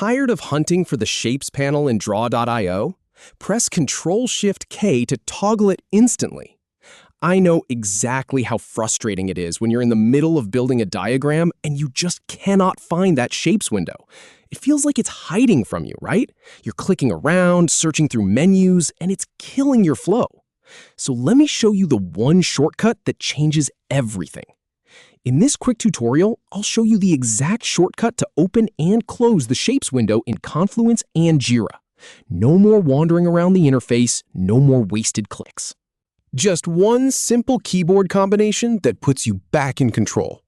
Tired of hunting for the Shapes panel in Draw.io? Press Control+Shift+K to toggle it instantly. I know exactly how frustrating it is when you're in the middle of building a diagram and you just cannot find that Shapes window. It feels like it's hiding from you, right? You're clicking around, searching through menus, and it's killing your flow. So let me show you the one shortcut that changes everything. In this quick tutorial, I'll show you the exact shortcut to open and close the Shapes window in Confluence and Jira. No more wandering around the interface, no more wasted clicks. Just one simple keyboard combination that puts you back in control.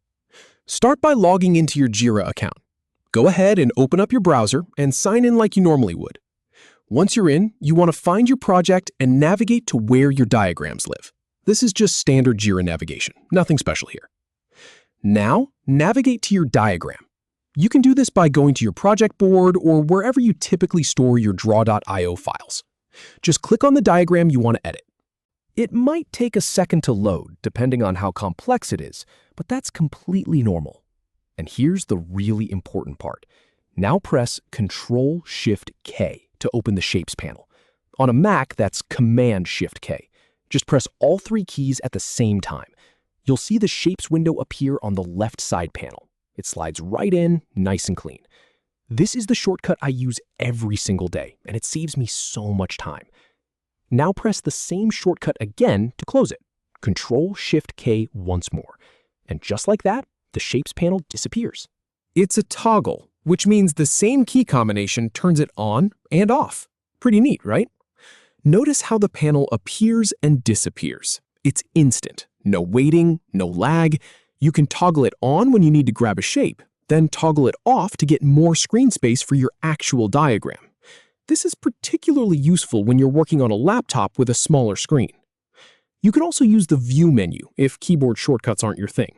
Start by logging into your Jira account. Go ahead and open up your browser and sign in like you normally would. Once you're in, you want to find your project and navigate to where your diagrams live. This is just standard Jira navigation, nothing special here. Now, navigate to your diagram. You can do this by going to your project board or wherever you typically store your Draw.io files. Just click on the diagram you want to edit. It might take a second to load, depending on how complex it is, but that's completely normal. And here's the really important part. Now press Control+Shift+K to open the Shapes panel. On a Mac, that's Command+Shift+K. Just press all three keys at the same time. You'll see the Shapes window appear on the left side panel. It slides right in, nice and clean. This is the shortcut I use every single day, and it saves me so much time. Now press the same shortcut again to close it. Control+Shift+K once more. And just like that, the Shapes panel disappears. It's a toggle, which means the same key combination turns it on and off. Pretty neat, right? Notice how the panel appears and disappears. It's instant. No waiting, no lag. You can toggle it on when you need to grab a shape, then toggle it off to get more screen space for your actual diagram. This is particularly useful when you're working on a laptop with a smaller screen. You can also use the View menu if keyboard shortcuts aren't your thing.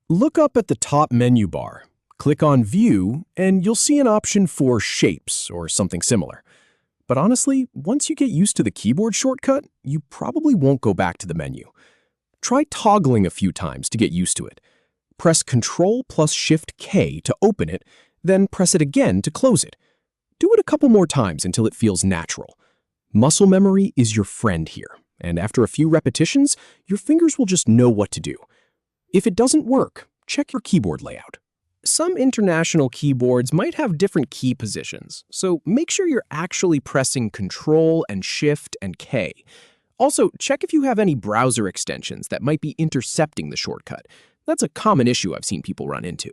Look up at the top menu bar, click on View, and you'll see an option for Shapes or something similar. But honestly, once you get used to the keyboard shortcut, you probably won't go back to the menu. Try toggling a few times to get used to it. Press Control+Shift+K to open it, then press it again to close it. Do it a couple more times until it feels natural. Muscle memory is your friend here, and after a few repetitions, your fingers will just know what to do. If it doesn't work, check your keyboard layout. Some international keyboards might have different key positions, so make sure you're actually pressing Control and Shift and K. Also, check if you have any browser extensions that might be intercepting the shortcut. That's a common issue I've seen people run into.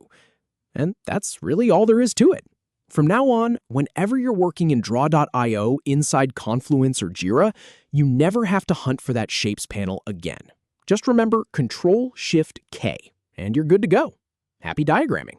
And that's really all there is to it. From now on, whenever you're working in Draw.io inside Confluence or Jira, you never have to hunt for that Shapes panel again. Just remember Control+Shift+K, and you're good to go. Happy diagramming!